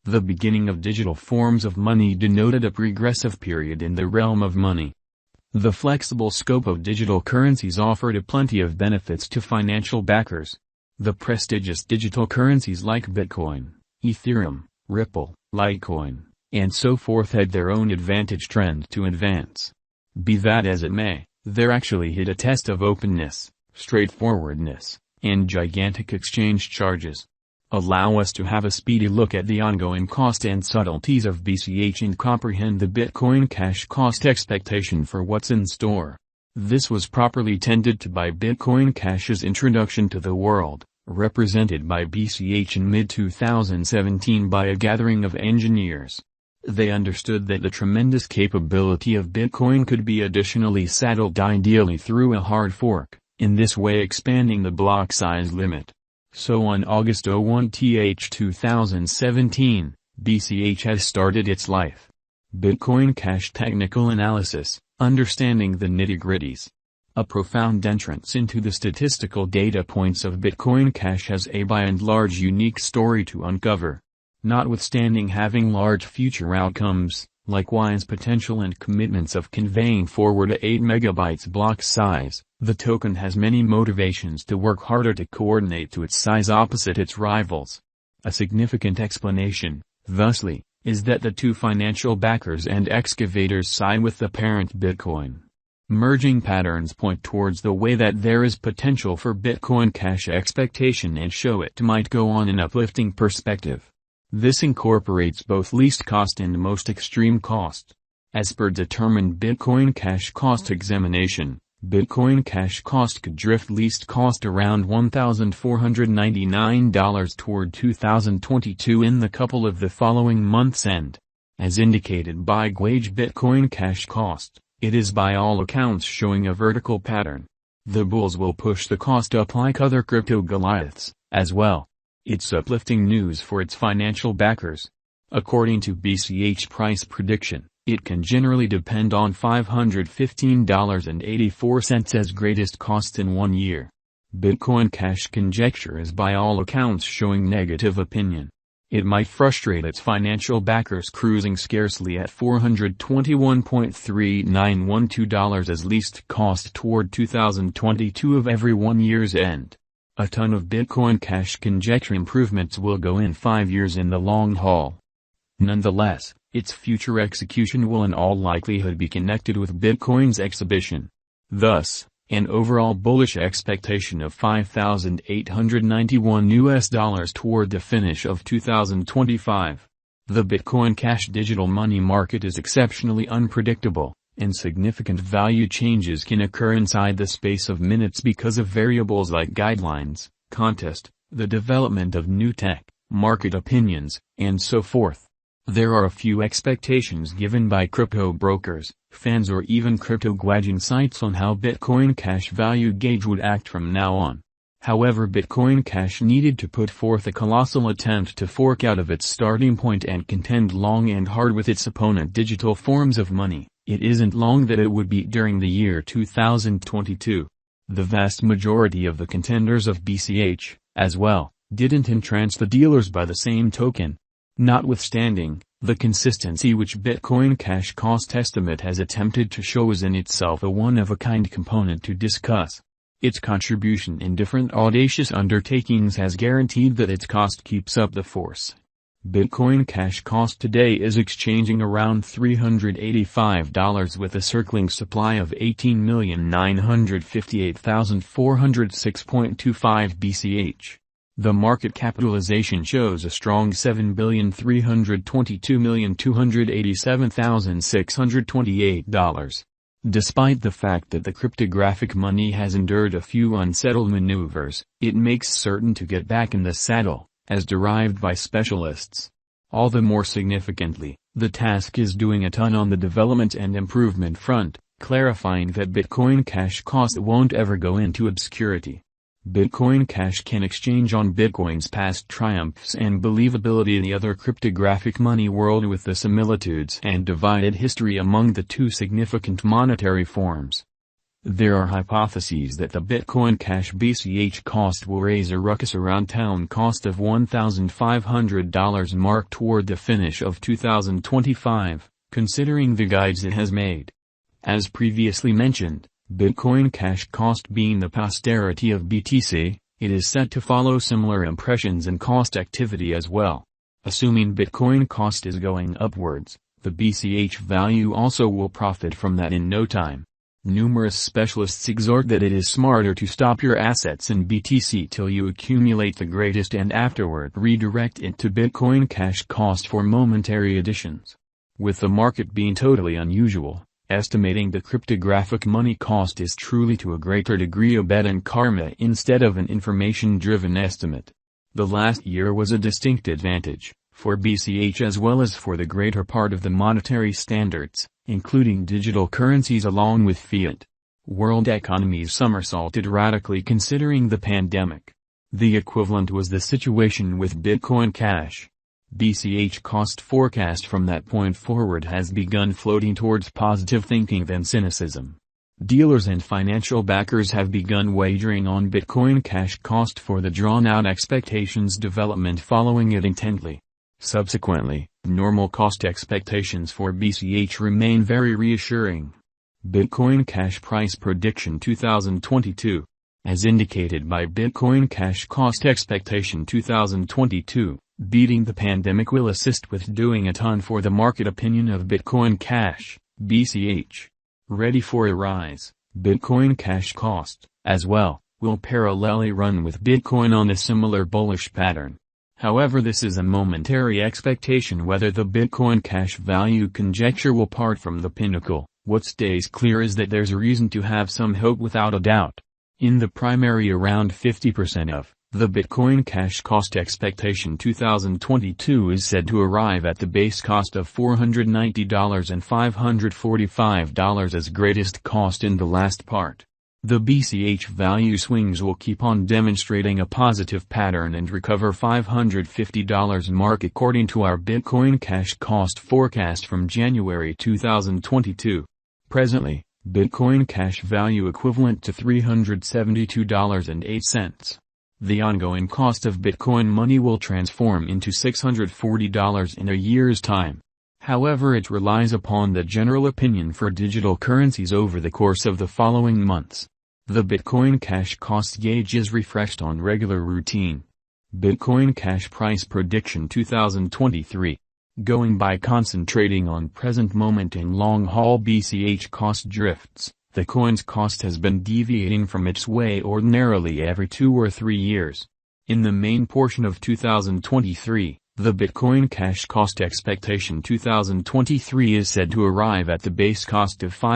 The beginning of digital forms of money denoted a progressive period in the realm of money. The flexible scope of digital currencies offered a plenty of benefits to financial backers. The prestigious digital currencies like Bitcoin, Ethereum, Ripple, Litecoin, and so forth had their own advantage trend to advance. Be that as it may, they actually hit a test of openness, straightforwardness, and gigantic exchange charges. Allow us to have a speedy look at the ongoing cost and subtleties of BCH and comprehend the Bitcoin Cash cost expectation for what's in store. This was properly tended to by Bitcoin Cash's introduction to the world, represented by BCH in mid-2017 by a gathering of engineers. They understood that the tremendous capability of Bitcoin could be additionally saddled ideally through a hard fork, in this way expanding the block size limit. So on August 01, 2017, BCH has started its life. Bitcoin Cash Technical Analysis, Understanding the Nitty-Gritties. A profound entrance into the statistical data points of Bitcoin Cash has a by and large unique story to uncover. Notwithstanding having large future outcomes, likewise potential and commitments of conveying forward a 8 megabytes block size, the token has many motivations to work harder to coordinate to its size opposite its rivals. A significant explanation, thusly, is that the two financial backers and excavators side with the parent Bitcoin. Merging patterns point towards the way that there is potential for Bitcoin Cash expectation and show it might go on an uplifting perspective. This incorporates both least cost and most extreme cost. As per determined Bitcoin Cash cost examination, Bitcoin Cash cost could drift least cost around $1,499 toward 2022 in the couple of the following months and, as indicated by Gauge Bitcoin Cash cost, it is by all accounts showing a vertical pattern. The bulls will push the cost up like other crypto Goliaths, as well. It's uplifting news for its financial backers. According to BCH price prediction, it can generally depend on $515.84 as greatest cost in 1 year. Bitcoin Cash conjecture is by all accounts showing negative opinion. It might frustrate its financial backers cruising scarcely at $421.3912 as least cost toward 2022 of every 1 year's end. A ton of Bitcoin Cash conjecture improvements will go in 5 years in the long haul. Nonetheless, its future execution will in all likelihood be connected with Bitcoin's exhibition. Thus, an overall bullish expectation of $5,891 toward the finish of 2025. The Bitcoin Cash digital money market is exceptionally unpredictable, and significant value changes can occur inside the space of minutes because of variables like guidelines, contest, the development of new tech, market opinions, and so forth. There are a few expectations given by crypto brokers, fans or even crypto gauging sites on how Bitcoin Cash value gauge would act from now on. However, Bitcoin Cash needed to put forth a colossal attempt to fork out of its starting point and contend long and hard with its opponent digital forms of money. It isn't long that it would beat during the year 2022. The vast majority of the contenders of BCH, as well, didn't entrance the dealers by the same token. Notwithstanding, the consistency which Bitcoin Cash cost estimate has attempted to show is in itself a one-of-a-kind component to discuss. Its contribution in different audacious undertakings has guaranteed that its cost keeps up the force. Bitcoin Cash cost today is exchanging around $385 with a circling supply of 18,958,406.25 BCH. The market capitalization shows a strong $7,322,287,628. Despite the fact that the cryptographic money has endured a few unsettled maneuvers, it makes certain to get back in the saddle, as derived by specialists. All the more significantly, the task is doing a ton on the development and improvement front, clarifying that Bitcoin Cash cost won't ever go into obscurity. Bitcoin Cash can exchange on Bitcoin's past triumphs and believability in the other cryptographic money world with the similitudes and divided history among the two significant monetary forms. There are hypotheses that the Bitcoin Cash BCH cost will raise a ruckus around town cost of $1,500 mark toward the finish of 2025, considering the guides it has made. As previously mentioned, Bitcoin Cash cost being the posterity of BTC, it is set to follow similar impressions and cost activity as well. Assuming Bitcoin cost is going upwards, the BCH value also will profit from that in no time. Numerous specialists exhort that it is smarter to stop your assets in BTC till you accumulate the greatest and afterward redirect it to Bitcoin Cash cost for momentary additions. With the market being totally unusual, estimating the cryptographic money cost is truly to a greater degree a bet on karma instead of an information-driven estimate. The last year was a distinct advantage, for BCH as well as for the greater part of the monetary standards, including digital currencies along with fiat. World economies somersaulted radically considering the pandemic. The equivalent was the situation with Bitcoin Cash. BCH cost forecast from that point forward has begun floating towards positive thinking than cynicism. Dealers and financial backers have begun wagering on Bitcoin Cash cost for the drawn-out expectations development following it intently. Subsequently, normal cost expectations for BCH remain very reassuring. Bitcoin Cash price prediction 2022. As indicated by Bitcoin Cash cost expectation 2022, beating the pandemic will assist with doing a ton for the market opinion of Bitcoin Cash, BCH. Ready for a rise, Bitcoin Cash cost, as well, will parallelly run with Bitcoin on a similar bullish pattern. However, this is a momentary expectation whether the Bitcoin Cash value conjecture will part from the pinnacle. What stays clear is that there's reason to have some hope without a doubt. In the primary, around 50% of the Bitcoin Cash cost expectation 2022 is said to arrive at the base cost of $490 and $545 as greatest cost in the last part. The BCH value swings will keep on demonstrating a positive pattern and recover $550 mark according to our Bitcoin Cash cost forecast from January 2022. Presently, Bitcoin Cash value equivalent to $372.08. The ongoing cost of Bitcoin money will transform into $640 in a year's time. However, it relies upon the general opinion for digital currencies over the course of the following months. The Bitcoin Cash cost gauge is refreshed on regular routine. Bitcoin Cash price prediction 2023. Going by concentrating on present moment and long-haul BCH cost drifts, the coin's cost has been deviating from its way ordinarily every 2 or 3 years. In the main portion of 2023, the Bitcoin Cash cost expectation 2023 is said to arrive at the base cost of